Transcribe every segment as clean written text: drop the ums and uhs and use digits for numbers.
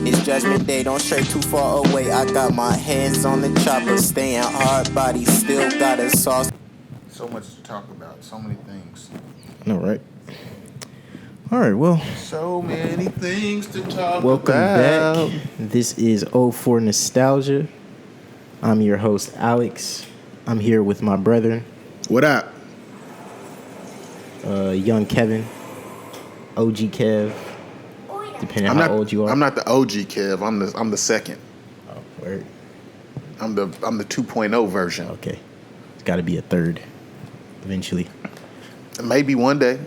It's judgment day, don't stray too far away. I got my hands on the chopper, staying hard body, still got a sauce. So much to talk about, so many things. I know, right? All right, well. So many things to talk welcome about. Back. This is 04nostalgia. I'm your host, Alex. I'm here with my brethren. What up? Young Kevin, OG Kev, depending on how old you are. I'm not the OG Kev. I'm the second. Oh, word. I'm the 2.0 version. Okay, it's got to be a third, eventually. Maybe one day.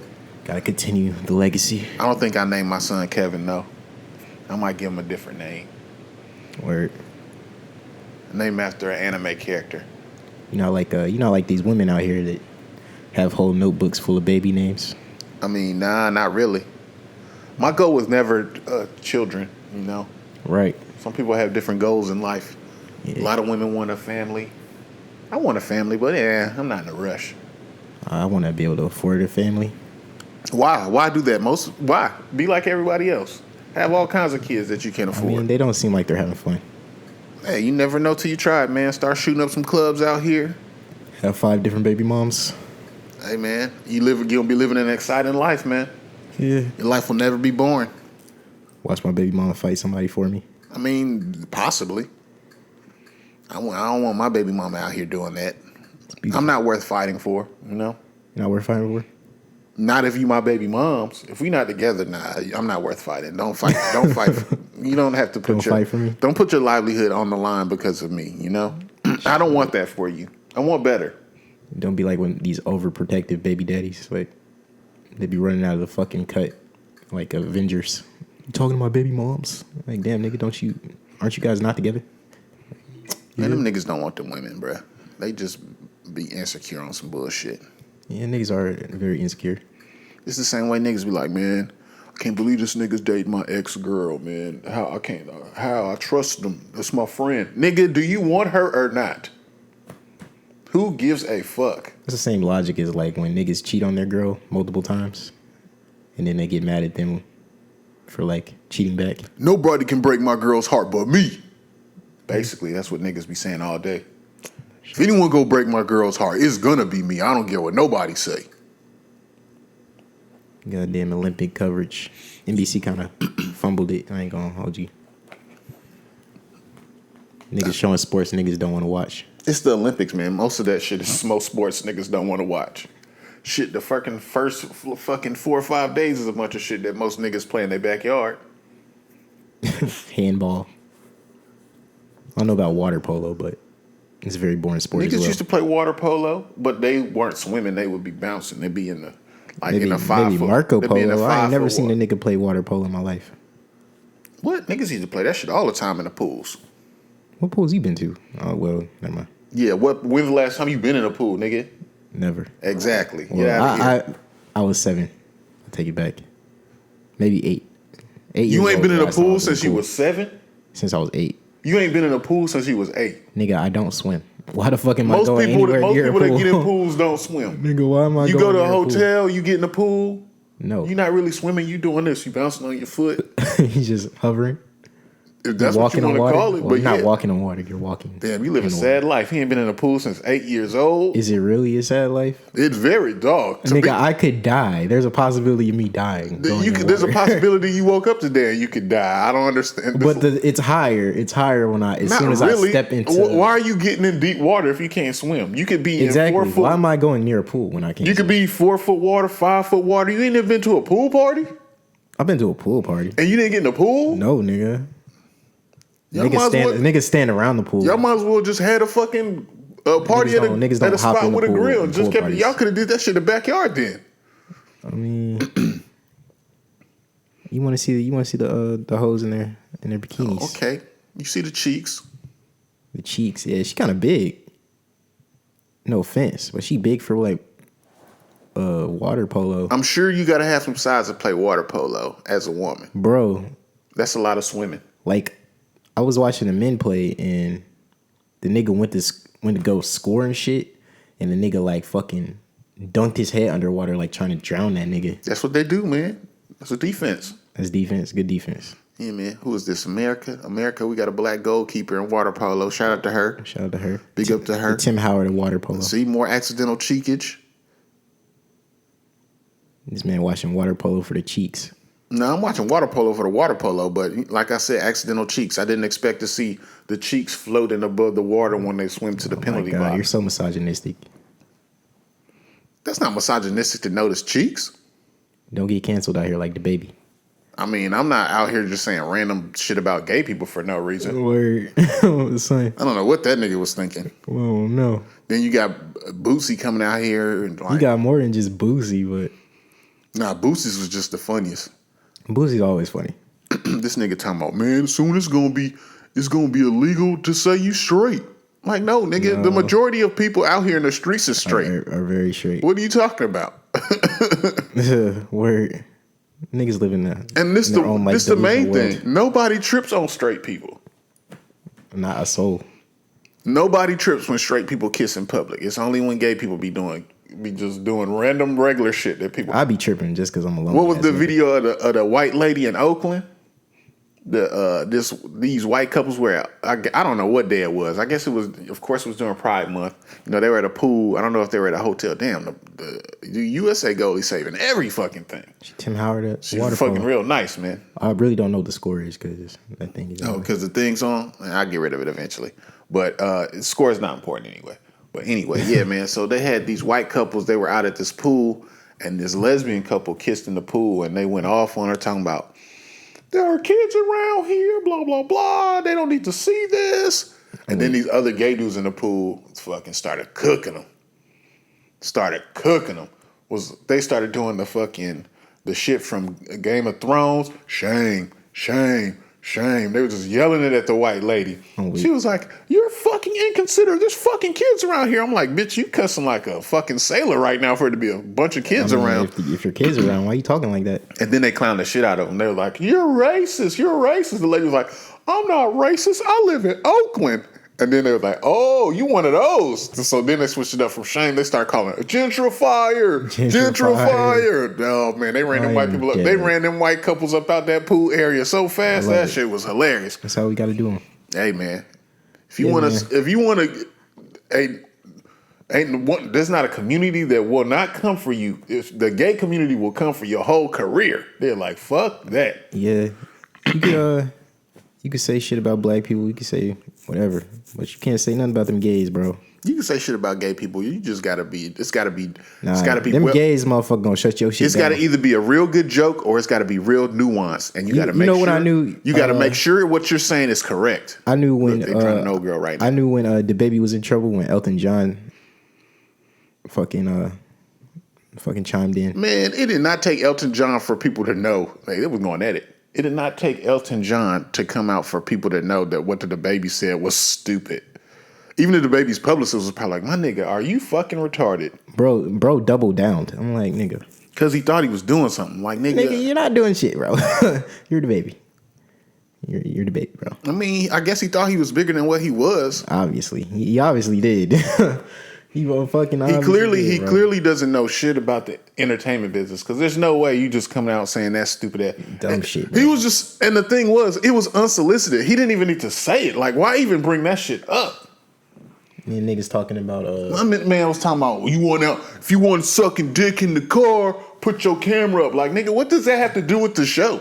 Got to continue the legacy. I don't think I named my son Kevin though. I might give him a different name. Word. Name after an anime character. You know, like these women out here that have whole notebooks full of baby names. I mean, nah, not really. My goal was never children, you know. Right. Some people have different goals in life. Yeah. A lot of women want a family. I want a family, but I'm not in a rush. I want to be able to afford a family. Why? Why do that? Why? Be like everybody else. Have all kinds of kids that you can afford. I mean, they don't seem like they're having fun. Hey, you never know till you try it, man. Start shooting up some clubs out here. Have 5 different baby moms. Hey, man, you're gonna be living an exciting life, man. Yeah. Your life will never be boring. Watch my baby mama fight somebody for me. I mean, possibly. I don't want my baby mama out here doing that. I'm not worth fighting for, you know? You're not worth fighting for? Not if you my baby moms. If we not together, nah, I'm not worth fighting. Don't fight. Don't fight. You don't have to put fight for me. Don't put your livelihood on the line because of me, you know? I don't want that for you. I want better. Don't be like when these overprotective baby daddies, like they be running out of the fucking cut like Avengers. You talking to my baby moms? Like, damn nigga, aren't you guys not together? Man, them niggas don't want them women, bruh. They just be insecure on some bullshit. Yeah, niggas are very insecure. It's the same way niggas be like, man, I can't believe this nigga's dating my ex-girl, man. How I trust them. That's my friend. Nigga, do you want her or not? Who gives a fuck? It's the same logic as like when niggas cheat on their girl multiple times and then they get mad at them for like cheating back. Nobody can break my girl's heart but me. Basically, that's what niggas be saying all day. If anyone go break my girl's heart, it's gonna be me. I don't care what nobody say. Goddamn Olympic coverage. NBC kind of fumbled it. I ain't gonna hold you. Niggas showing sports niggas don't want to watch. It's the Olympics, man. Most of that shit is most sports niggas don't want to watch. Shit, the fucking first 4 or 5 days is a bunch of shit that most niggas play in their backyard. Handball. I don't know about water polo, but it's a very boring sport. Niggas used to play water polo, but they weren't swimming. They would be bouncing. They'd be in the in a 5 foot. Marco Polo. I ain't never seen a nigga play water polo in my life. What? Niggas used to play that shit all the time in the pools. What pools you been to? Oh, well, never mind. Yeah, when's the last time you been in a pool, nigga? Never. Exactly. Well, yeah, I was 7. I'll take it back. Maybe 8. 8 you years ain't been old in a pool since you was 7? Since I was 8. You ain't been in a pool since you was 8. Nigga, I don't swim. Why the fuck am I going anywhere near a pool? Most people that get in pools don't swim. Nigga, why am I You going go to a near hotel, you get in the pool. No. You're not really swimming. You doing this. You bouncing on your foot. He's just hovering. If that's what you want to call it. Well, but you're not walking on water. You're walking. Damn, you live a sad life. He ain't been in a pool since 8 years old. Is it really a sad life? It's very dark. Nigga, I could die. There's a possibility of me dying. There's a possibility you woke up today and you could die. I don't understand. But it's higher. It's higher when as soon as I step into. Why are you getting in deep water if you can't swim? You could be in 4 foot. Why am I going near a pool when I can't? You could be 4 foot water, 5 foot water. You ain't never been to a pool party? I've been to a pool party. And you didn't get in the pool? No, nigga. Niggas stand around the pool. Y'all might as well just had a fucking party at a spot with a grill. Just kept y'all could have did that shit in the backyard then. I mean, you want to see the hoes in their bikinis. Oh, okay, you see the cheeks. The cheeks, yeah, she kind of big. No offense, but she big for like water polo. I'm sure you got to have some size to play water polo as a woman, bro. That's a lot of swimming. Like, I was watching the men play, and the nigga went to go score and shit, and the nigga like fucking dunked his head underwater, like trying to drown that nigga. That's what they do, man. That's a defense. That's defense. Good defense. Yeah, man. Who is this? America, we got a black goalkeeper in water polo. Shout out to her. Shout out to her. Big up to her. Tim Howard in water polo. See, more accidental cheekage. This man watching water polo for the cheeks. No, I'm watching water polo for the water polo, but like I said, accidental cheeks. I didn't expect to see the cheeks floating above the water when they swim to the penalty box. You're so misogynistic. That's not misogynistic to notice cheeks. Don't get canceled out here like the baby. I mean, I'm not out here just saying random shit about gay people for no reason. Word. I don't know what that nigga was thinking. Oh, no. Then you got Boosie coming out here. And like, he got more than just Boosie, but... Nah, Boosie's was just the funniest. Boosie's always funny. This nigga talking about, man, soon it's gonna be illegal to say you straight. Like, no, nigga, no. The majority of people out here in the streets is straight. Are very straight. What are you talking about? Word. Niggas live in that. And this the main thing. Nobody trips on straight people. Not a soul. Nobody trips when straight people kiss in public. It's only when gay people be just doing random regular shit that people. I be tripping just because I'm alone. What was the video of the white lady in Oakland? These white couples were I don't know what day it was. I guess it was, of course, it was during Pride Month. You know, they were at a pool. I don't know if they were at a hotel. Damn, the USA goalie saving every fucking thing. Tim Howard at She's fucking real nice, man. I really don't know what the score is because that thing is. Oh, because the thing's on. I'll get rid of it eventually. But the score is not important anyway. But anyway, yeah, man. So they had these white couples. They were out at this pool, and this lesbian couple kissed in the pool, and they went off on her talking about, there are kids around here, blah, blah, blah. They don't need to see this. And then these other gay dudes in the pool fucking started cooking them. They started doing the shit from Game of Thrones. Shame, shame, shame. They were just yelling it at the white lady. She was like, you're fucking inconsiderate. There's fucking kids around here. I'm like, bitch, you cussing like a fucking sailor right now for it to be a bunch of kids around. If your kids around, why are you talking like that? And then they clowned the shit out of them. They were like, you're racist. You're racist. The lady was like, I'm not racist. I live in Oakland. And then they were like, oh, you one of those. So then they switched it up from shame. They started calling it gentrifier. Gentrifier. Oh, man, they ran them white people up. They ran them white couples up out that pool area so fast. That shit was hilarious. That's how we got to do them. Hey, man. If you want to, there's not a community that will not come for you. If the gay community will come for your whole career. They're like, fuck that. Yeah. You could say shit about black people. You could say whatever, but you can't say nothing about them gays, bro. You can say shit about gay people. You just gotta be. It's gotta be. Them gays, motherfucker, gonna shut your shit. It's gotta either be a real good joke or it's gotta be real nuanced, and you gotta make. You know what I knew? You gotta make sure what you're saying is correct. I knew when they're trying to know girl right now. I knew when the baby was in trouble when Elton John fucking chimed in. Man, it did not take Elton John for people to know. Like, it was going at it. It did not take Elton John to come out for people to know that what the baby said was stupid. Even if the baby's publicist was probably like, my nigga, are you fucking retarded? Bro doubled down. I'm like, nigga. Because he thought he was doing something. Like, nigga, you're not doing shit, bro. You're the baby. You're the baby, bro. I mean, I guess he thought he was bigger than what he was. Obviously. He obviously did. He clearly doesn't know shit about the entertainment business, because there's no way you just coming out saying that stupid dumb shit. Bro. He was just, and the thing was, it was unsolicited. He didn't even need to say it. Like, why even bring that shit up? Me and niggas talking about man was talking about if you want sucking dick in the car, put your camera up. Like, nigga, what does that have to do with the show?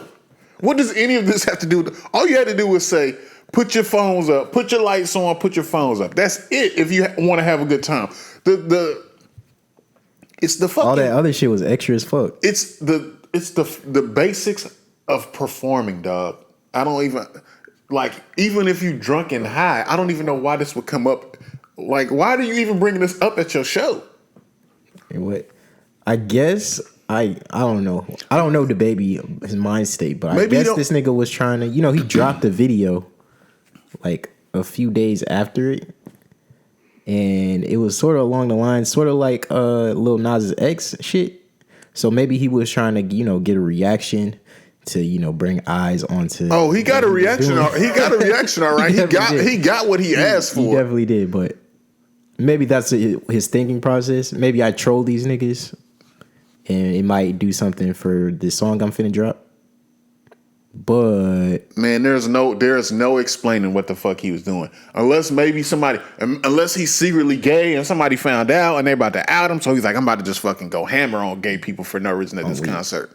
What does any of this have to do with all you had to do was say, put your phones up, put your lights on, put your phones up. That's it if you want to have a good time. It's the fucking, all that other shit was extra as fuck. It's the basics of performing, dog. I don't even even if you drunk and high, I don't even know why this would come up. Like, why do you even bring this up at your show? What? I guess I don't know. I don't know the baby, his mind state, but maybe I guess this nigga was trying to, he dropped the video like a few days after it. And it was sort of along the lines, sort of like Lil Nas X shit. So maybe he was trying to, get a reaction to, bring eyes onto. Oh, he got a reaction. He got a reaction, all right. He got what he asked for. He definitely did, but maybe that's his thinking process. Maybe I troll these niggas, and it might do something for this song I'm finna drop. But man, there is no explaining what the fuck he was doing. Unless he's secretly gay and somebody found out and they're about to out him. So he's like, I'm about to just fucking go hammer on gay people for no reason at this concert.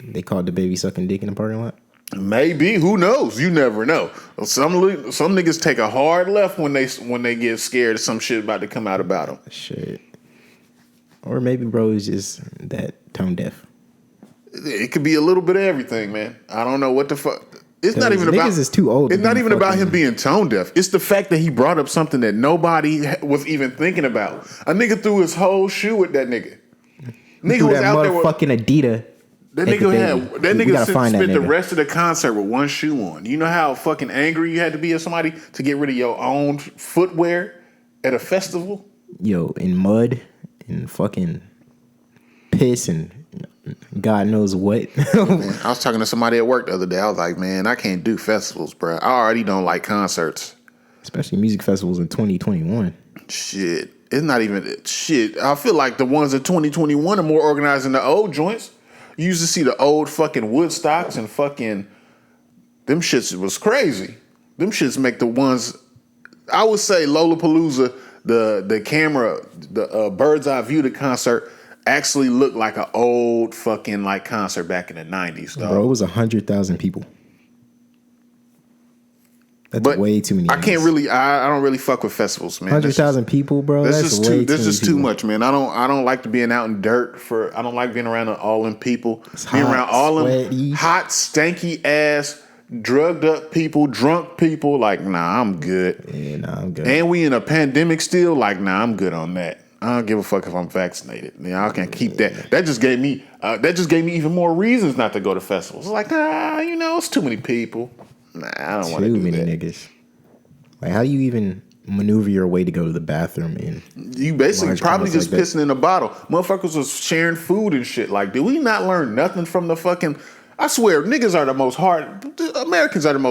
They called the baby sucking dick in the parking lot? Maybe. Who knows? You never know. Some niggas take a hard left when they get scared of some shit about to come out about them. Shit. Or maybe bro is just that tone deaf. It could be a little bit of everything, man. I don't know what the fuck. It's not even about. Niggas is too old. It's not even about him being tone deaf. It's the fact that he brought up something that nobody was even thinking about. A nigga threw his whole shoe at that nigga. Nigga was out there with fucking Adidas. That nigga spent the rest of the concert with one shoe on. You know how fucking angry you had to be at somebody to get rid of your own footwear at a festival? Yo, in mud and fucking piss and God knows what. Man, I was talking to somebody at work the other day. I was like, man, I can't do festivals, bro. I already don't like concerts. Especially music festivals in 2021. Shit. It's not even shit. I feel like the ones in 2021 are more organized than the old joints. You used to see the old fucking Woodstocks and fucking them shits was crazy. Them shits make the ones. I would say Lollapalooza, the camera, the bird's eye view of the concert actually looked like an old fucking like concert back in the 90s, dog. Bro, it was 100,000 people. That's way too many. I don't really fuck with festivals, man. 100,000 people, bro. That's just too much, man. I don't like to being out in dirt I don't like being around all them people. Being around all them hot, stanky ass, drugged up people, drunk people. Like, nah, I'm good. Yeah, nah, I'm good. And we in a pandemic still. Like, nah, I'm good on that. I don't give a fuck if I'm vaccinated. Yeah, I can keep that. That just gave me even more reasons not to go to festivals. It's like, it's too many people. Nah, I don't want to do that. Too many niggas. Like, how do you even maneuver your way to go to the bathroom? You basically probably just like pissing in a bottle. Motherfuckers was sharing food and shit. Like, did we not learn nothing from the fucking? I swear, Americans are the most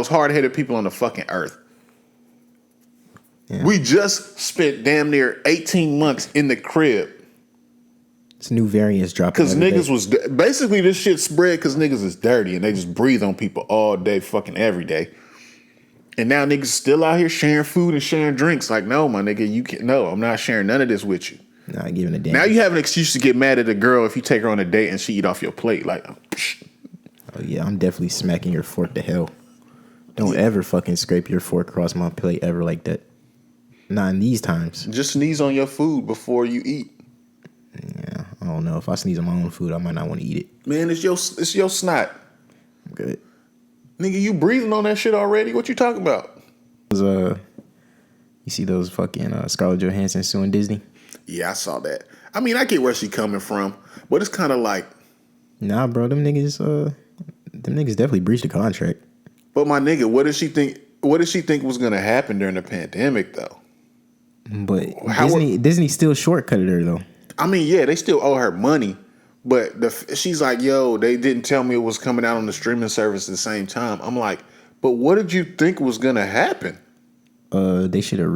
hard-headed people on the fucking earth. Yeah. We just spent damn near 18 months in the crib. It's new variants dropping. Because niggas was basically this shit spread because niggas is dirty and they just breathe on people all day, fucking every day. And now niggas still out here sharing food and sharing drinks. Like, no, my nigga, you can't. No, I'm not sharing none of this with you. Not giving a damn. Now you have an excuse to get mad at a girl if you take her on a date and she eat off your plate. Like, oh yeah, I'm definitely smacking your fork to hell. Don't ever fucking scrape your fork across my plate ever like that. Not in these times. Just sneeze on your food before you eat. Yeah, I don't know. If I sneeze on my own food, I might not want to eat it. Man, it's your snot. I'm good. Nigga, you breathing on that shit already? What you talking about? You see those fucking Scarlett Johansson suing Disney? Yeah, I saw that. I mean, I get where she coming from, but it's kind of like, nah, bro, them niggas definitely breached the contract. But my nigga, what did she think? What did she think was gonna happen during the pandemic, though? But Disney still shortcutted her though. I mean, yeah, they still owe her money, but she's like, yo, they didn't tell me it was coming out on the streaming service at the same time. I'm like, but what did you think was gonna happen? They should have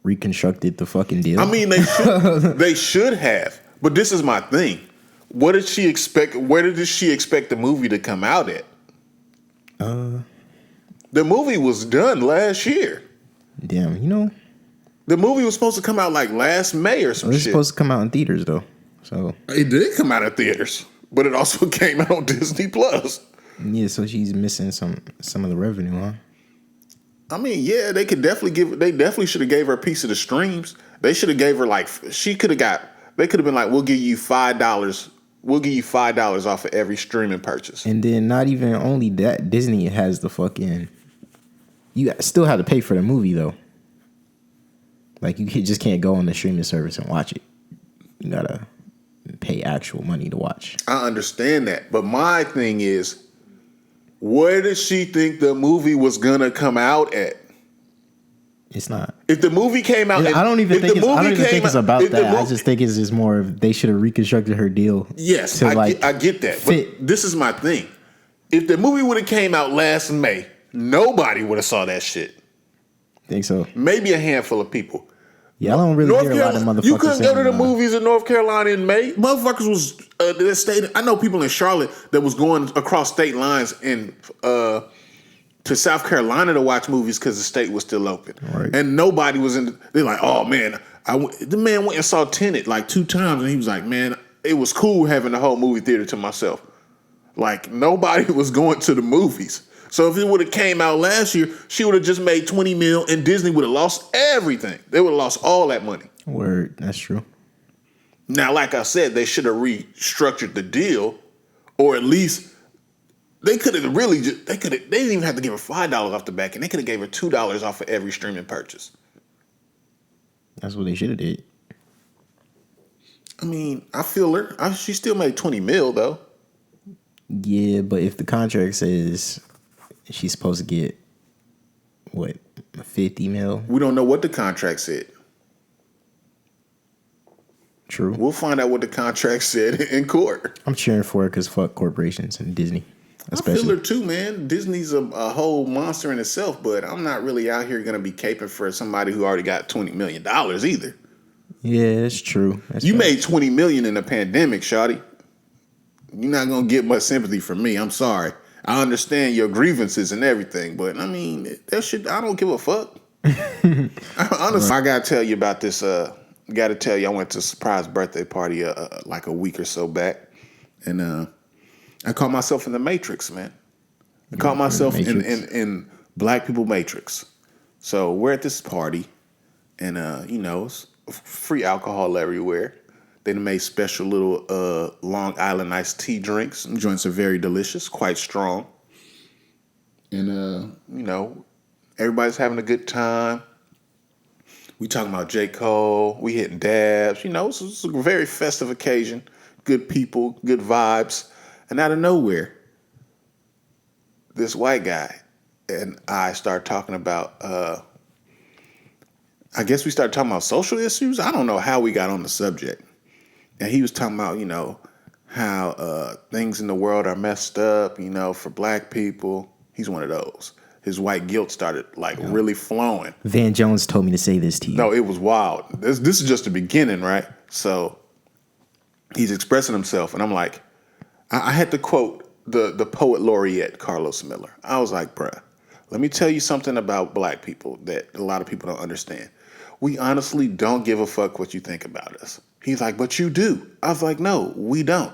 reconstructed the fucking deal. I mean, they should have. But this is my thing. What did she expect? Where did she expect the movie to come out at? The movie was done last year. Damn, the movie was supposed to come out like last May or some shit. It was supposed to come out in theaters though. So it did come out in theaters, but it also came out on Disney Plus. Yeah, so she's missing some of the revenue, huh? I mean, yeah, they definitely should have gave her a piece of the streams. They should have gave her they could have been like, we'll give you $5. We'll give you $5 off of every streaming purchase. And then not even only that, Disney has the fucking, you still have to pay for the movie though. Like you just can't go on the streaming service and watch it. You gotta pay actual money to watch. I understand that, but my thing is, where did she think the movie was gonna come out at? It's not. If the movie came out, I don't even think it's about that. I just think it's just more of they should have reconstructed her deal. Yes, I get that. But this is my thing. If the movie would have came out last May, nobody would have saw that shit. Think so? Maybe a handful of people. Yeah, I don't really hear a lot of motherfuckers. You couldn't go to the movies in North Carolina in May. Motherfuckers was the state. I know people in Charlotte that was going across state lines in to South Carolina to watch movies because the state was still open, right. And nobody was in. They're like, oh man, the man went and saw Tenet like 2 times, and he was like, man, it was cool having the whole movie theater to myself. Like nobody was going to the movies. So if it would have came out last year, she would have just made 20 mil, and Disney would have lost everything. They would have lost all that money. Word, that's true. Now, like I said, they should have restructured the deal, or at least they could have really just, they didn't even have to give her $5 off the back end. They could have gave her $2 off of every streaming purchase. That's what they should have did. I mean, I feel her. She still made 20 mil though. Yeah, but if the contract says she's supposed to get what, 50 mil? We don't know what the contract said. True. We'll find out what the contract said in court. I'm cheering for her because fuck corporations and Disney. Especially. I feel her too, man. Disney's a whole monster in itself, but I'm not really out here going to be caping for somebody who already got $20 million either. Yeah, that's true. You made $20 million in the pandemic, shawty. You're not going to get much sympathy from me. I'm sorry. I understand your grievances and everything, but I mean, that shit, I don't give a fuck. Honestly, I got to tell you about this. Got to tell you, I went to a surprise birthday party like a week or so back, and I caught myself in the Matrix, man. I caught myself in Black People Matrix. So we're at this party, and it's free alcohol everywhere. They made special little Long Island iced tea drinks. The joints are very delicious, quite strong. And, everybody's having a good time. We talking about J. Cole. We hitting dabs. It's a very festive occasion. Good people, good vibes. And out of nowhere, this white guy and I start talking about, I guess we started talking about social issues. I don't know how we got on the subject. And he was talking about, how things in the world are messed up, for Black people. He's one of those. His white guilt started really flowing. Van Jones told me to say this to you. No, it was wild. This is just the beginning, right? So he's expressing himself, and I'm like, I had to quote the poet laureate Carlos Miller. I was like, bruh, let me tell you something about Black people that a lot of people don't understand. We honestly don't give a fuck what you think about us. He's like, but you do. I was like, no, we don't.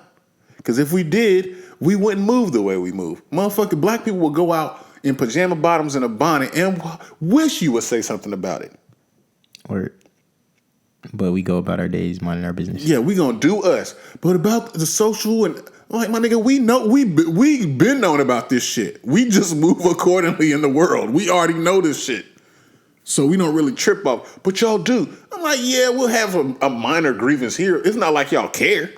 Because if we did, we wouldn't move the way we move. Motherfucking Black people will go out in pajama bottoms and a bonnet and wish you would say something about it. But we go about our days minding our business. Yeah, we gonna do us. But about the social and my nigga, we know we been known about this shit. We just move accordingly in the world. We already know this shit. So we don't really trip off. But y'all do. I'm like, yeah, we'll have a minor grievance here. It's not like y'all care.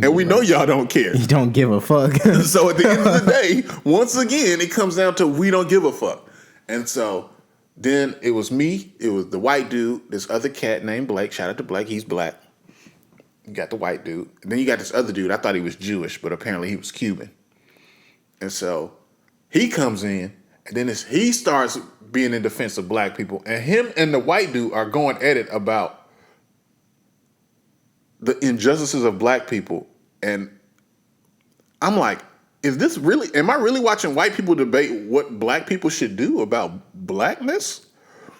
And we know y'all don't care. You don't give a fuck. So at the end of the day, once again, it comes down to we don't give a fuck. And so then it was me, it was the white dude, this other cat named Blake. Shout out to Blake, he's Black. You got the white dude. And then you got this other dude. I thought he was Jewish, but apparently he was Cuban. And so he comes in, and then he starts being in defense of Black people. And him and the white dude are going at it about the injustices of Black people. And I'm like, am I really watching white people debate what Black people should do about Blackness?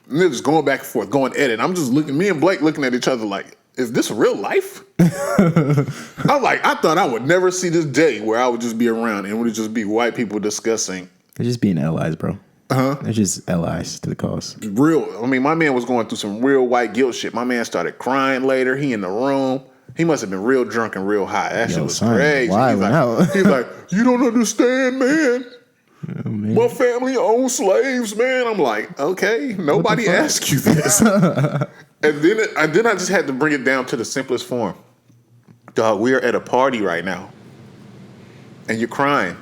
And they're just going back and forth, going at it. I'm just me and Blake looking at each other like, is this real life? I thought I would never see this day where I would just be around and it would just be white people discussing. They're just being allies, bro. Uh-huh. They're just allies to the cause. My man was going through some real white guilt shit. My man started crying later. He in the room. He must have been real drunk and real high. That shit was crazy. He's like, you don't understand, man. Oh, man. My family owns slaves, man. I'm like, okay, nobody asked you this. And then I just had to bring it down to the simplest form. Dog, we are at a party right now, and you're crying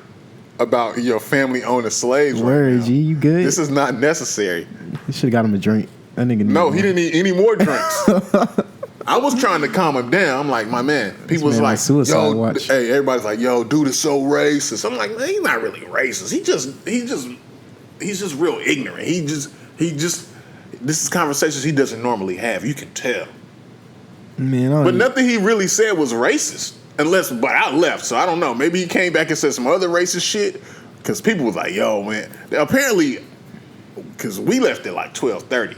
about your family owning slaves. Word, right now. G, you good? This is not necessary. You should have got him a drink. That nigga. No, he didn't need any more drinks. I was trying to calm him down. I'm like, my man. People was like, yo, watch. Hey, everybody's like, yo, dude is so racist. I'm like, man, he's not really racist. He's just real ignorant. This is conversations he doesn't normally have. You can tell. Man, but nothing he really said was racist. But I left, so I don't know. Maybe he came back and said some other racist shit. Because people was like, yo, man. Apparently, because we left at like 12:30.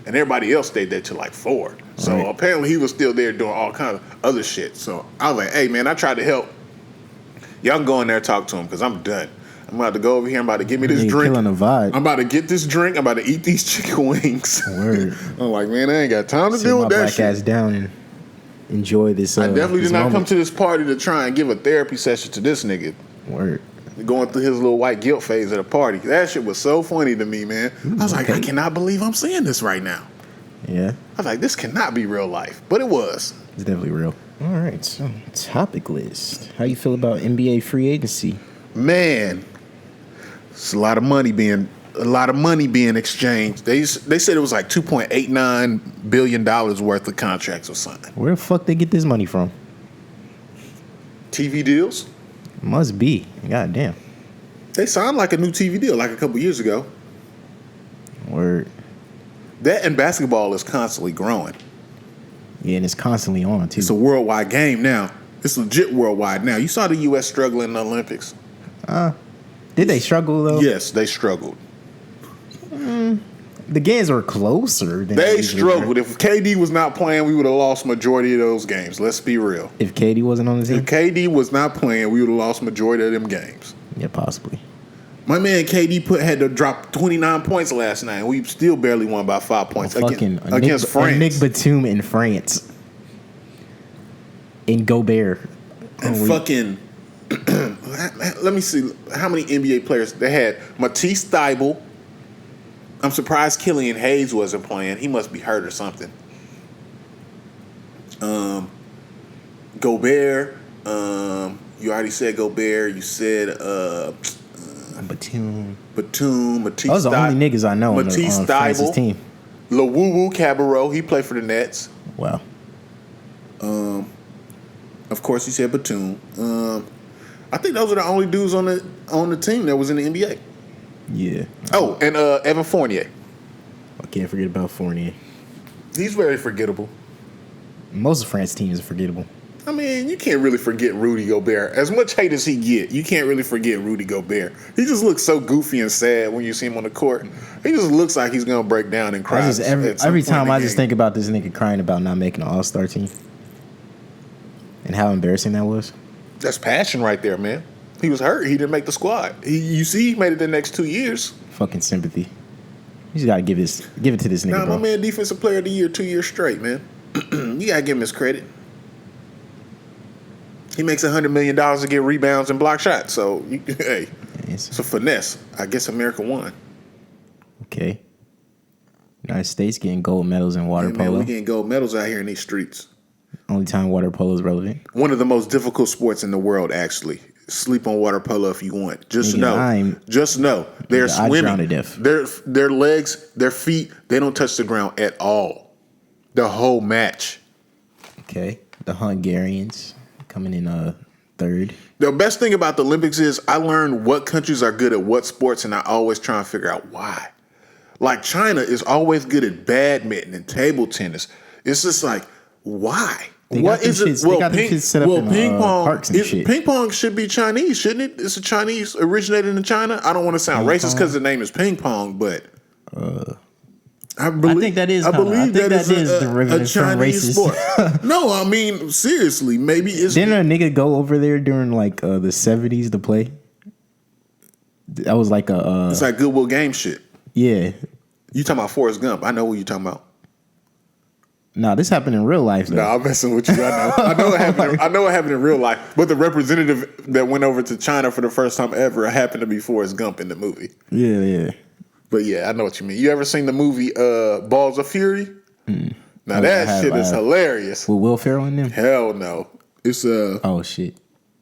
And everybody else stayed there till like 4. So apparently he was still there doing all kinds of other shit. So I was like, hey, man, I tried to help. Y'all can go in there and talk to him because I'm done. I'm about to go over here. I'm about to get me this drink. Killing the vibe. I'm about to get this drink. I'm about to eat these chicken wings. Word. I'm like, man, I ain't got time to deal with that shit. Sit my black ass down and enjoy this. I definitely this did not moment. come to this party to try and give a therapy session to this nigga. Word. Going through his little white guilt phase at a party. That shit was so funny to me, man. I was like, I cannot believe I'm seeing this right now. Yeah. I was like, this cannot be real life. But it was. It's definitely real. All right, so topic list. How you feel about NBA free agency? Man, it's a lot of money being exchanged. They said it was like $2.89 billion worth of contracts or something. Where the fuck they get this money from? TV deals? Must be. God damn. They signed like a new TV deal like a couple years ago. Word. That and basketball is constantly growing. Yeah, and it's constantly on too. It's a worldwide game now. It's legit worldwide now. You saw the U.S. struggle in the Olympics. Did they struggle though? Yes, they struggled. The games were closer. They struggled. If KD was not playing, we would have lost majority of those games. Let's be real. If KD wasn't on the team? If KD was not playing, we would have lost majority of them games. Yeah, possibly. My man KD had to drop 29 points last night, and we still barely won by 5 points against France. Nick Batum in France. In Gobert. And fucking, let me see how many NBA players they had. Matisse Thybulle. I'm surprised Killian Hayes wasn't playing. He must be hurt or something. Gobert. You already said Gobert. You said Batum. Matisse. Those are the only niggas I know Matisse on France's team. Lawuwu Cabarrot. He played for the Nets. Wow. Of course, he said Batum. I think those are the only dudes on the team that was in the NBA. Yeah. Oh, and Evan Fournier. I can't forget about Fournier. He's very forgettable. Most of France teams are forgettable. I mean, you can't really forget Rudy Gobert. As much hate as he get, you can't really forget Rudy Gobert. He just looks so goofy and sad when you see him on the court. He just looks like he's gonna break down and cry. Every time I just think about this nigga crying about not making an All-Star team. And how embarrassing that was. That's passion right there, man. He was hurt. He didn't make the squad. You see, he made it the next 2 years. Fucking sympathy. You just gotta give it to this nigga, Nah, bro. my man, defensive player of the year 2 years straight, man. You gotta give him his credit. He makes $100 million to get rebounds and block shots. So, hey, it's a finesse. I guess America won. Okay. United States getting gold medals in water polo. Man, we getting gold medals out here in these streets. Only time water polo is relevant. One of the most difficult sports in the world, actually. Sleep on water polo if you want. Just know. They're swimming. To death. Their legs, their feet, they don't touch the ground at all. The whole match. Okay. The Hungarians coming in third. The best thing about the Olympics is I learned what countries are good at what sports, and I always try and figure out why. Like China is always good at badminton and table tennis. It's just like, why? What is it? Well, ping pong. Ping pong should be Chinese, shouldn't it? It's a Chinese originated in China. I don't want to sound racist because the name is ping pong, but I think that is. I believe that is a Chinese sport. No, I mean seriously. Maybe it's. Didn't a nigga go over there during like the 70s to play? That was like a. It's like Goodwill Game shit. Yeah. You talking about Forrest Gump? I know what you talking about. No, this happened in real life. Though. No, I'm messing with you. I know it happened. I know it happened in real life. But the representative that went over to China for the first time ever happened to be Forrest Gump in the movie. Yeah. But yeah, I know what you mean. You ever seen the movie Balls of Fury? Now that shit is hilarious. With Will Ferrell in them? Hell no. It's Oh shit.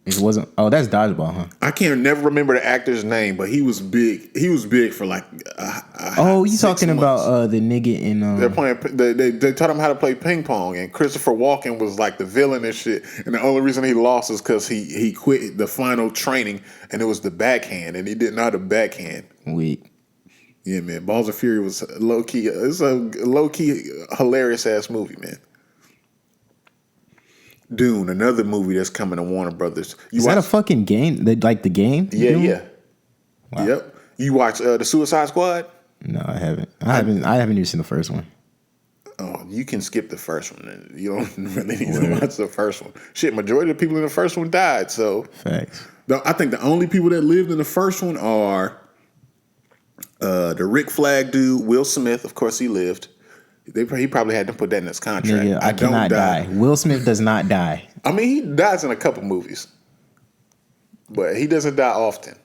It wasn't. Oh, that's Dodgeball, huh? I can't never remember the actor's name, but he was big. He was big for like. You talking about the nigga in? They're playing. They taught him how to play ping pong, and Christopher Walken was like the villain and shit. And the only reason he lost is because he quit the final training, and it was the backhand, and he didn't know how to backhand. Wait. Yeah, man. Balls of Fury was low key. It's a low key hilarious ass movie, man. Dune, another movie that's coming to Warner Brothers. Is that a fucking game? Like the game? Yeah, Dune? yeah. Wow. Yep. You watch the Suicide Squad? No, I haven't. I haven't even seen the first one. Oh, you can skip the first one. You don't really need to watch the first one. Shit, majority of the people in the first one died. So facts. I think the only people that lived in the first one are the Rick Flag dude, Will Smith. Of course, he lived. He probably had to put that in his contract. Nigga, I cannot die. Will Smith does not die. I mean, he dies in a couple movies, but he doesn't die often.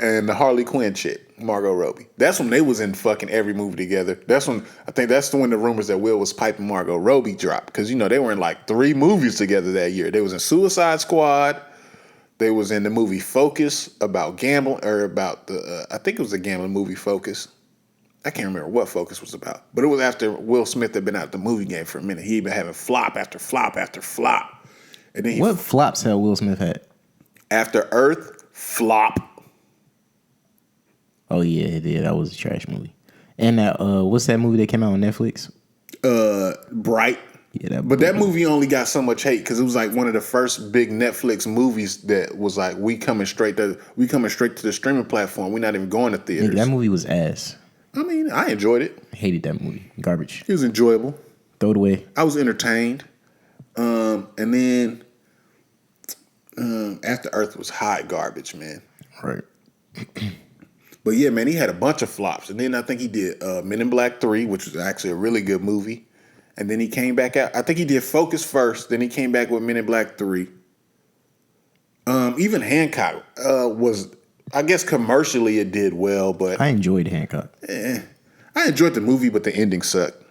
And the Harley Quinn chick, Margot Robbie. That's when they was in fucking every movie together. That's when the rumors that Will was piping Margot Robbie dropped. Because, they were in like 3 movies together that year. They was in Suicide Squad. They was in the movie Focus about gambling, or about I think it was a gambling movie, Focus. I can't remember what Focus was about. But it was after Will Smith had been out the movie game for a minute. He'd been having flop after flop after flop. And then what flops had Will Smith had? After Earth, flop. Oh yeah, it did. That was a trash movie. And that what's that movie that came out on Netflix? Bright. Yeah, that movie only got so much hate because it was like one of the first big Netflix movies that was like, we coming straight to the streaming platform. We're not even going to theaters. Nigga, that movie was ass. I mean, I enjoyed it. I hated that movie. Garbage. It was enjoyable. Throw it away. I was entertained. And then After Earth was hot garbage, man. Right. But yeah, man, he had a bunch of flops. And then I think he did Men in Black 3, which was actually a really good movie. And then he came back out. I think he did Focus first. Then he came back with Men in Black 3. Even Hancock was, I guess commercially it did well, but I enjoyed Hancock. I enjoyed the movie, but the ending sucked.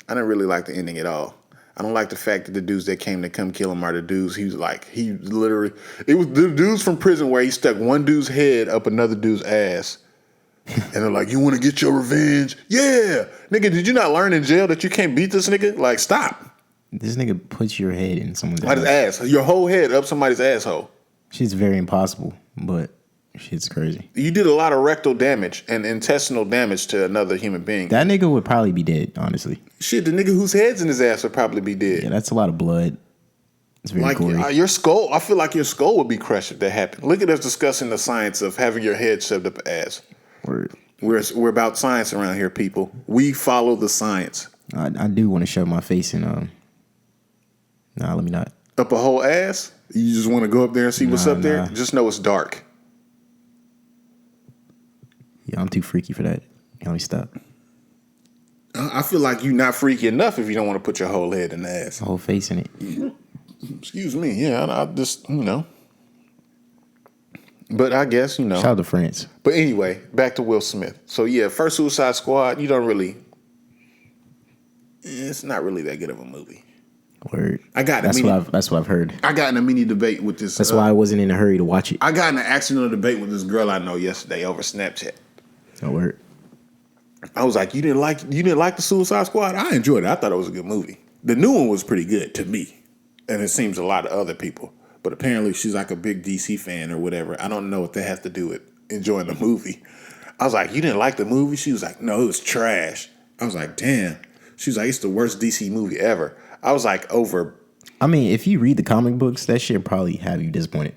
I didn't really like the ending at all. I don't like the fact that the dudes that came to come kill him are the dudes. It was the dudes from prison where he stuck one dude's head up another dude's ass. And they're like, you want to get your revenge? Yeah. Nigga, did you not learn in jail that you can't beat this nigga? Like, stop. This nigga puts your head in someone's ass. Your whole head up somebody's asshole. Shit's very impossible, but shit's crazy. You did a lot of rectal damage and intestinal damage to another human being. That nigga would probably be dead, honestly. Shit, the nigga whose head's in his ass would probably be dead. Yeah, that's a lot of blood. It's very gory. Your skull, I feel like your skull would be crushed if that happened. Look at us discussing the science of having your head shoved up ass. Word. We're about science around here, people. We follow the science. I do want to shove my face in. Nah, let me not. Up a whole ass? You just want to go up there and see what's up there? Just know it's dark. Yeah, I'm too freaky for that. Let me stop. I feel like you're not freaky enough if you don't want to put your whole head in the ass. The whole face in it. Excuse me. Yeah, I just, But I guess, Shout out to France. But anyway, back to Will Smith. So yeah, first Suicide Squad, you don't really, it's not really that good of a movie. Word. That's what I've heard. I got in a mini debate with this. That's why I wasn't in a hurry to watch it. I got in an accidental debate with this girl I know yesterday over Snapchat. Oh, word. I was like, you didn't like the Suicide Squad? I enjoyed it. I thought it was a good movie. The new one was pretty good to me, and it seems a lot of other people. But apparently, she's like a big DC fan or whatever. I don't know what that has to do with enjoying the movie. I was like, you didn't like the movie? She was like, no, it was trash. I was like, damn. She was like, it's the worst DC movie ever. I was like, over. I mean, if you read the comic books, that shit probably have you disappointed.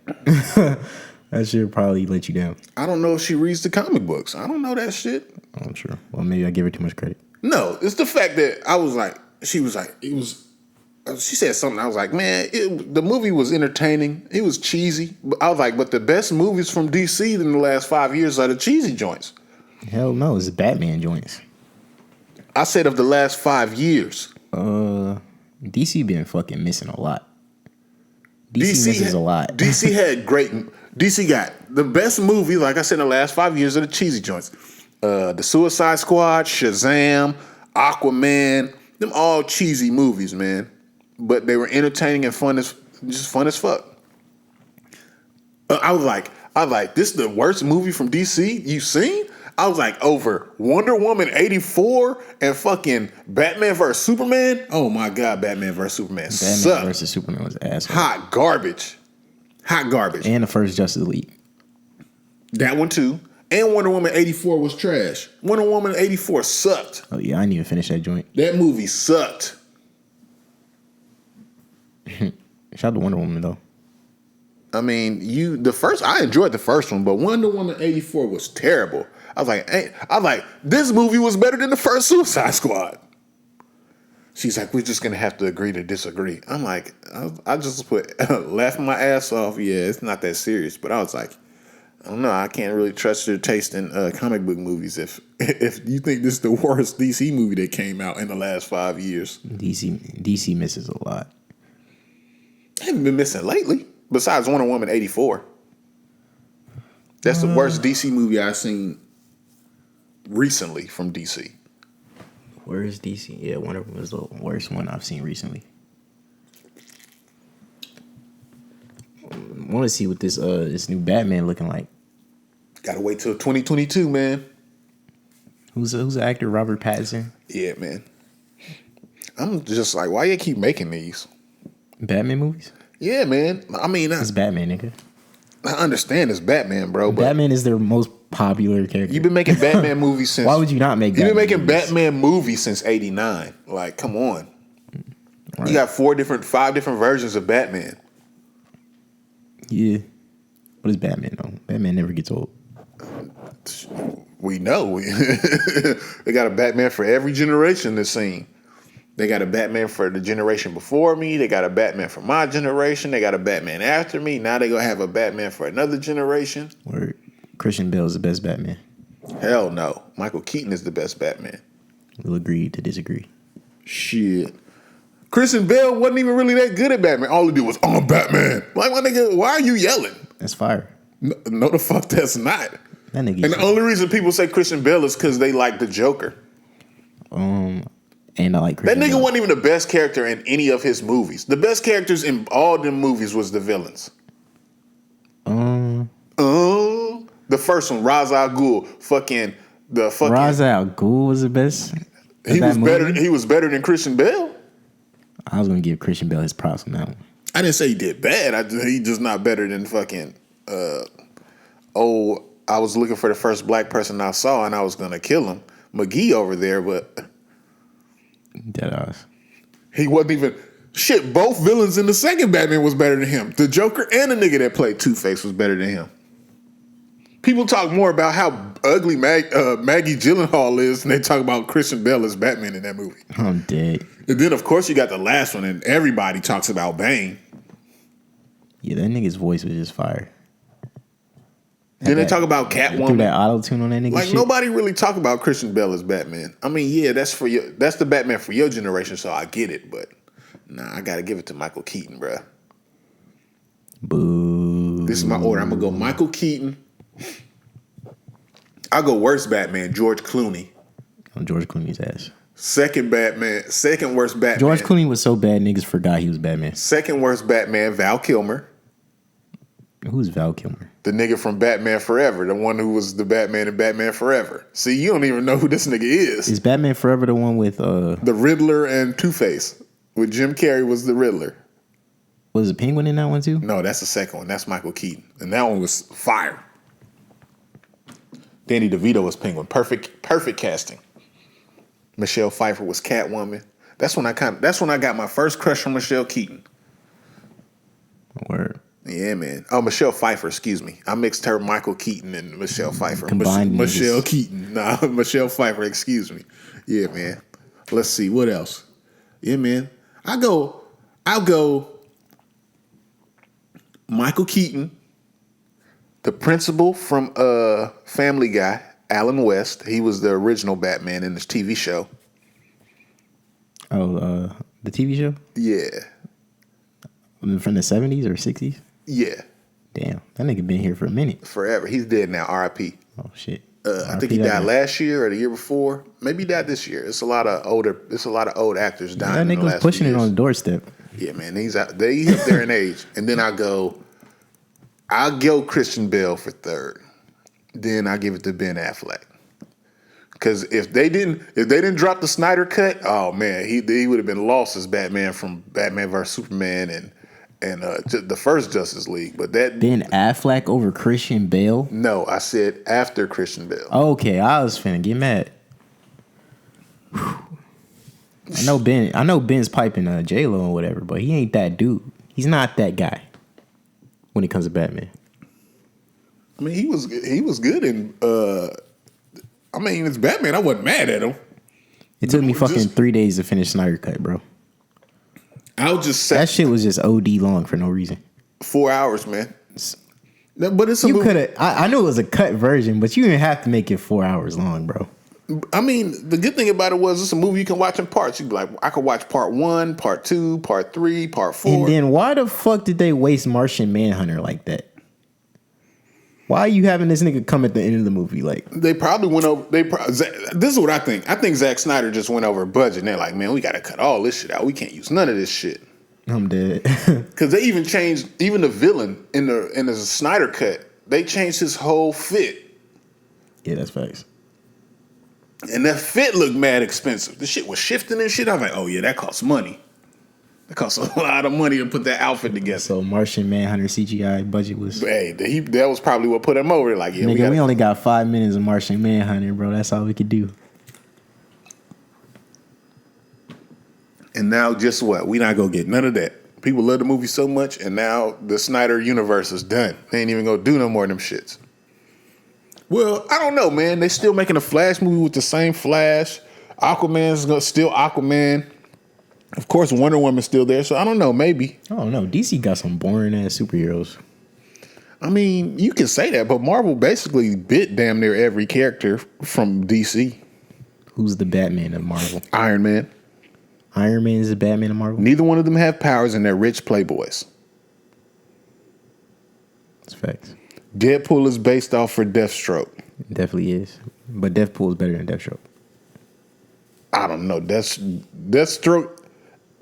That shit probably let you down. I don't know if she reads the comic books. I don't know that shit. Oh, true. Well, maybe I give her too much credit. No, it's the fact that I was like, she was like, it was. She said something. I was like, man, the movie was entertaining. It was cheesy. But I was like, but the best movies from DC in the last 5 years are the cheesy joints. Hell no, it's Batman joints. I said of the last 5 years. DC been fucking missing a lot. DC misses a lot. DC got the best movie, like I said, in the last 5 years are the cheesy joints. The Suicide Squad, Shazam, Aquaman, them all cheesy movies, man. But they were entertaining and fun as fuck. I was like, this is the worst movie from DC you've seen? I was like, over Wonder Woman 84 and fucking Batman vs. Superman? Oh my God, Batman vs. Superman sucked. Batman vs. Superman was asshole. Hot garbage. And the first Justice League. That one too. And Wonder Woman 84 was trash. Wonder Woman 84 sucked. Oh yeah, I didn't even finish that joint. That movie sucked. Shout out to Wonder Woman though. I mean, I enjoyed the first one, but Wonder Woman 84 was terrible. I was like, this movie was better than the first Suicide Squad. She's like, we're just gonna have to agree to disagree. I'm like, I just laughing my ass off. Yeah, it's not that serious, but I was like, I don't know. I can't really trust your taste in comic book movies if you think this is the worst DC movie that came out in the last 5 years. DC misses a lot. I haven't been missing lately. Besides Wonder Woman 84. That's the worst DC movie I've seen recently from DC. Where is DC? Yeah, Wonder Woman was the worst one I've seen recently. I want to see what this new Batman looking like. Gotta wait till 2022, man. Who's the actor? Robert Pattinson? Yeah, man. I'm just like, why you keep making these? Batman movies? Yeah, man. I mean, it's Batman, nigga. I understand it's Batman, bro. But Batman is their most popular character. You've been making Batman movies since. Why would you not make? You've been making Batman movies since '89. Like, come on. Right. You got 5 different versions of Batman. Yeah, what is Batman though? Batman never gets old. We know. They got a Batman for every generation that's seen. They got a Batman for the generation before me. They got a Batman for my generation. They got a Batman after me. Now they gonna have a Batman for another generation. Word. Christian Bale is the best Batman. Hell no. Michael Keaton is the best Batman. We'll agree to disagree. Shit. Christian Bale wasn't even really that good at Batman. All he did was, I'm Batman. Like, my nigga, why are you yelling? That's fire. No, the fuck that's not. That nigga. And the only reason people say Christian Bale is because they like the Joker. And I like Christian That nigga Bale. wasn't even the best character in any of his movies. The best characters in all them movies was the villains. The first one, Ra's al Ghul, Ra's al Ghul was the best. He was better. He was better than Christian Bale. I was gonna give Christian Bale his props on that one. I didn't say he did bad. He just not better than fucking. I was looking for the first black person I saw, and I was gonna kill him, McGee over there, but Deadass. He wasn't even shit. Both villains in the second Batman was better than him. The Joker and the nigga that played Two-Face was better than him. People talk more about how ugly Maggie Gyllenhaal is, and they talk about Christian Bale as Batman in that movie. I'm dead. And then, of course, you got the last one, and everybody talks about Bane. Yeah, that nigga's voice was just fire. Then they talk about Catwoman. Threw that auto-tune on that nigga. Like, shit. Nobody really talk about Christian Bale as Batman. I mean, yeah, that's the Batman for your generation, so I get it, but nah, I gotta give it to Michael Keaton, bruh. Boo. This is my order. I'm gonna go Michael Keaton. I'll go worst Batman, George Clooney. On George Clooney's ass. Second worst Batman. George Clooney was so bad, niggas forgot he was Batman. Second worst Batman, Val Kilmer. Who's Val Kilmer? The nigga from Batman Forever, the one who was the Batman in Batman Forever. See, you don't even know who this nigga is. Is Batman Forever the one with the Riddler and Two-Face? With Jim Carrey was the Riddler. Was the Penguin in that one too? No, that's the second one. That's Michael Keaton. And that one was fire. Danny DeVito was Penguin. Perfect casting. Michelle Pfeiffer was Catwoman. That's when I got my first crush on Michelle Keaton. Word. Yeah, man. Oh, Michelle Pfeiffer, excuse me. I mixed her, Michael Keaton, and Michelle Pfeiffer. Combined Michelle Keaton. Nah, Michelle Pfeiffer, excuse me. Yeah, man. Let's see. What else? Yeah, man. I'll go Michael Keaton, the principal from Family Guy, Alan West. He was the original Batman in this TV show. Oh, the TV show? Yeah. From the 70s or 60s? Yeah. Damn, that nigga been here for a minute. Forever. He's dead now, R.I.P. Oh, shit. I think he died last year or the year before. Maybe he died this year. It's a lot of old actors dying. That nigga was pushing it on the doorstep. Yeah, man. He's up there in age. And then I'll go Christian Bale for third. Then I give it to Ben Affleck. Because if they didn't drop the Snyder cut, oh man, he would have been lost as Batman from Batman vs Superman and the first Justice League. But that Ben Affleck over Christian Bale? No, I said after Christian Bale. Okay, I was finna get mad. I know Ben's piping J-Lo and whatever, but he ain't that dude. He's not that guy when it comes to Batman. I mean, he was good in. I mean, it's Batman. I wasn't mad at him. It took me fucking 3 days to finish Snyder Cut, bro. I was just that shit was just OD long for no reason. 4 hours, man. But it's a you could have. I knew it was a cut version, but you didn't have to make it 4 hours long, bro. I mean, the good thing about it was it's a movie you can watch in parts. You be like, I could watch part 1, part 2, part 3, part 4. And then why the fuck did they waste Martian Manhunter like that? Why are you having this nigga come at the end of the movie? Like they probably went over. This is what I think. I think Zack Snyder just went over budget. And they're like, man, we got to cut all this shit out. We can't use none of this shit. I'm dead. Because they even changed the villain in the Snyder cut. They changed his whole fit. Yeah, that's facts. And that fit looked mad expensive. The shit was shifting and shit. I was like, oh yeah, that costs money. It costs a lot of money to put that outfit together. So Martian Manhunter CGI budget was. Hey, that was probably what put him over. Like, yeah, nigga, we only got 5 minutes of Martian Manhunter, bro. That's all we could do. And now, just what? We not gonna get none of that. People love the movie so much, and now the Snyder universe is done. They ain't even gonna do no more of them shits. Well, I don't know, man. They still making a Flash movie with the same Flash. Aquaman's still Aquaman. Of course, Wonder Woman's still there, so I don't know, maybe. I don't know. DC got some boring-ass superheroes. I mean, you can say that, but Marvel basically bit damn near every character from DC. Who's the Batman of Marvel? Iron Man. Iron Man is the Batman of Marvel? Neither one of them have powers, and they're rich playboys. That's facts. Deadpool is based off for Deathstroke. It definitely is. But Deadpool is better than Deathstroke. I don't know. Deathstroke...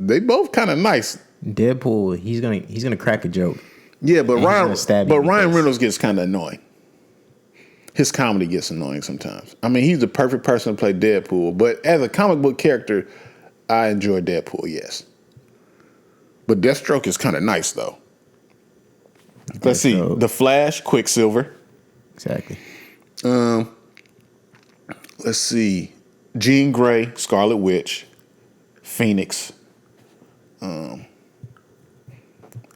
They both kind of nice. Deadpool, he's gonna crack a joke. Yeah, but Ryan Reynolds gets kind of annoying. His comedy gets annoying sometimes. I mean, he's the perfect person to play Deadpool, but as a comic book character, I enjoy Deadpool, yes. But Deathstroke is kind of nice, though. Let's see. The Flash, Quicksilver. Exactly. Let's see. Jean Grey, Scarlet Witch, Phoenix. I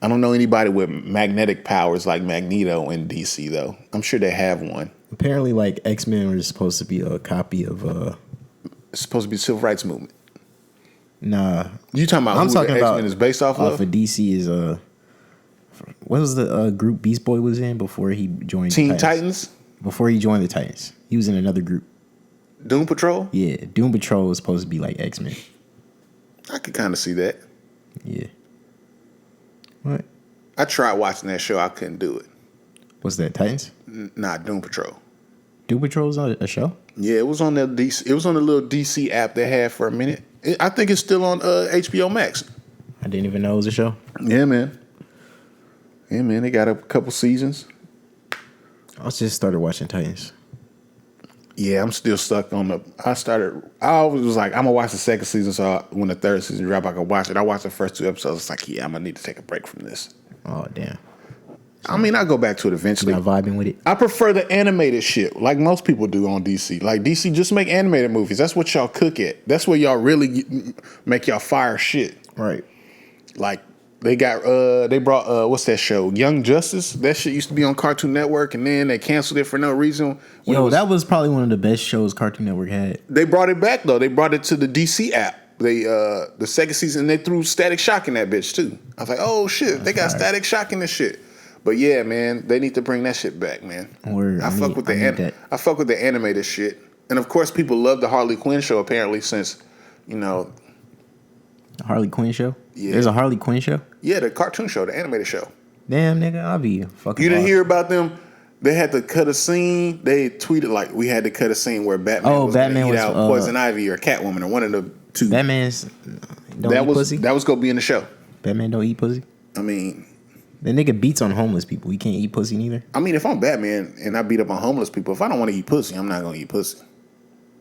don't know anybody with magnetic powers like Magneto in DC, though. I'm sure they have one. Apparently, like, X-Men are supposed to be a copy of... It's supposed to be the Civil Rights Movement. Nah. You talking about who the X-Men is based off of? For DC is... what was the group Beast Boy was in before he joined Teen Titans? Before he joined the Titans. He was in another group. Doom Patrol? Yeah. Doom Patrol was supposed to be like X-Men. I could kind of see that. Yeah. What? I tried watching that show. I couldn't do it. What's that, Titans? Nah, Doom Patrol. Doom Patrol was on a show? Yeah, it was on the DC. It was on the little DC app they had for a minute. I think it's still on HBO Max. I didn't even know it was a show. Yeah, man. Yeah, man. They got a couple seasons. I just started watching Titans. Yeah, I'm still stuck on I always was like, I'm gonna watch the second season, so when the third season drop, I can watch it. I watched the first 2 episodes. It's like, yeah, I'm gonna need to take a break from this. Oh, damn. I mean, I'll go back to it eventually. Not vibing with it? I prefer the animated shit, like most people do on DC. Like, DC, just make animated movies. That's what y'all cook at. That's where y'all really make y'all fire shit. Right. Like, they brought, what's that show? Young Justice? That shit used to be on Cartoon Network, and then they canceled it for no reason. That was probably one of the best shows Cartoon Network had. They brought it back, though. They brought it to the DC app. They the second season, they threw Static Shock in that bitch, too. I was like, oh, shit, they got Static Shock in this shit. But yeah, man, they need to bring that shit back, man. I fuck with the animated shit. And of course, people love the Harley Quinn show, apparently, since, The Harley Quinn show? Yeah. There's a Harley Quinn show? Yeah, the cartoon show, the animated show. Damn, nigga, I'll be fucking. You didn't hear about them? They had to cut a scene. They tweeted like, we had to cut a scene where Batman was going to eat out Poison Ivy or Catwoman or one of the two. Batman's don't eat pussy? That was going to be in the show. Batman don't eat pussy? I mean... The nigga beats on homeless people. He can't eat pussy neither. I mean, if I'm Batman and I beat up on homeless people, if I don't want to eat pussy, I'm not going to eat pussy.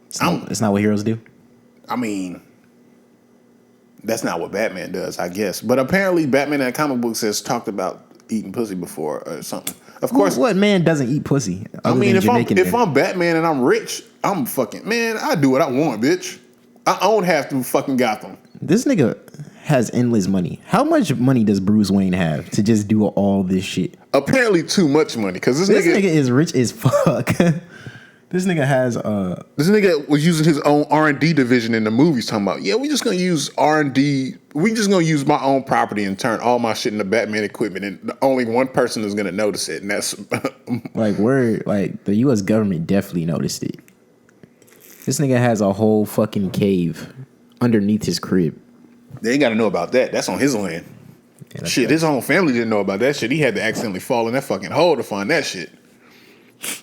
It's not what heroes do? I mean... That's not what Batman does, I guess. But apparently Batman in comic books has talked about eating pussy before or something. Of course. What man doesn't eat pussy? I mean, if I'm Batman and I'm rich, I'm fucking, man, I do what I want, bitch. I own half the fucking Gotham. This nigga has endless money. How much money does Bruce Wayne have to just do all this shit? Apparently too much money, because this nigga is rich as fuck. This nigga has this nigga was using his own R&D division in the movies, talking about, yeah, we just gonna use R&D. We just gonna use my own property and turn all my shit into Batman equipment, and only one person is gonna notice it, and that's like the U.S. government definitely noticed it. This nigga has a whole fucking cave underneath his crib. They ain't gotta know about that. That's on his land. Yeah, shit, his whole family didn't know about that shit. He had to accidentally fall in that fucking hole to find that shit.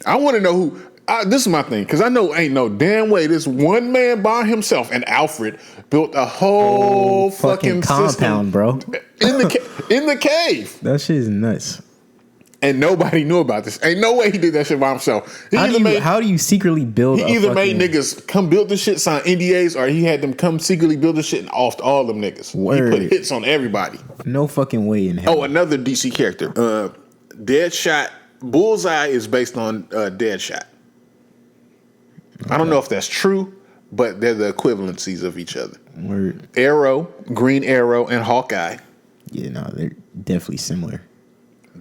I want to know who. This is my thing, because I know ain't no damn way this one man by himself and Alfred built a whole fucking compound, bro, in the cave. That shit is nuts. And nobody knew about this. Ain't no way he did that shit by himself. How do you secretly build? He either made niggas come build the shit, sign NDAs, or he had them come secretly build the shit and offed all them niggas. Word. He put hits on everybody. No fucking way in hell. Oh, another DC character. Deadshot Bullseye is based on Deadshot. Okay. I don't know if that's true, but they're the equivalencies of each other. Word. Arrow, Green Arrow, and Hawkeye. Yeah, no, they're definitely similar.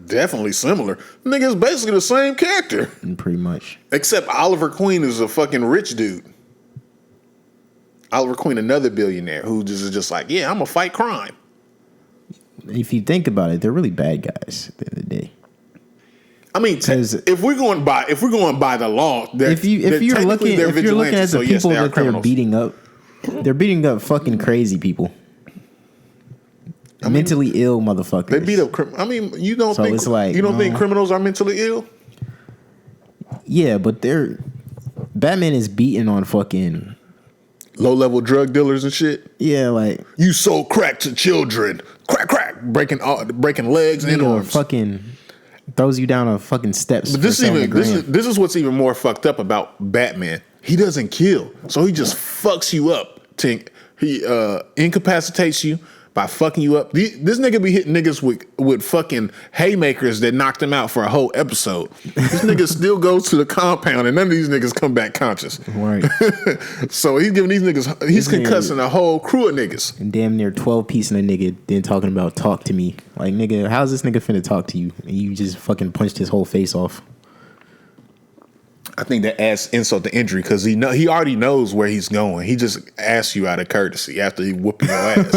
Definitely similar. Nigga's basically the same character. Pretty much. Except Oliver Queen is a fucking rich dude. Oliver Queen, another billionaire who is just like, yeah, I'm gonna fight crime. If you think about it, they're really bad guys at the end of the day. I mean, if we're going by the law, if you're looking at the people that they're beating up, they're beating up fucking crazy people. Mentally ill motherfuckers. They beat up criminals. I mean, you don't think criminals are mentally ill? Yeah, but Batman is beating on fucking low-level drug dealers and shit. Yeah, like you sold crack to children, crack, breaking legs and arms. Fucking throws you down a fucking steps. But this is what's even more fucked up about Batman. He doesn't kill, so he just fucks you up. He incapacitates you by fucking you up. This nigga be hitting niggas with fucking haymakers that knocked him out for a whole episode. This nigga still goes to the compound and none of these niggas come back conscious. Right. So he's giving these niggas, he's concussing a whole crew of niggas. And damn near 12 piecing a nigga, then talking about talk to me. Like, nigga, how's this nigga finna talk to you? And you just fucking punched his whole face off. I think that adds insult to injury because he already knows where he's going. He just asks you out of courtesy after he whooping your ass.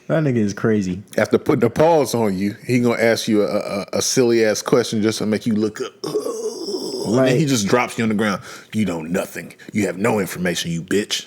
That nigga is crazy. After putting the paws on you, he gonna ask you a silly ass question just to make you look up. Right. And then he just drops you on the ground. You know nothing. You have no information, you bitch.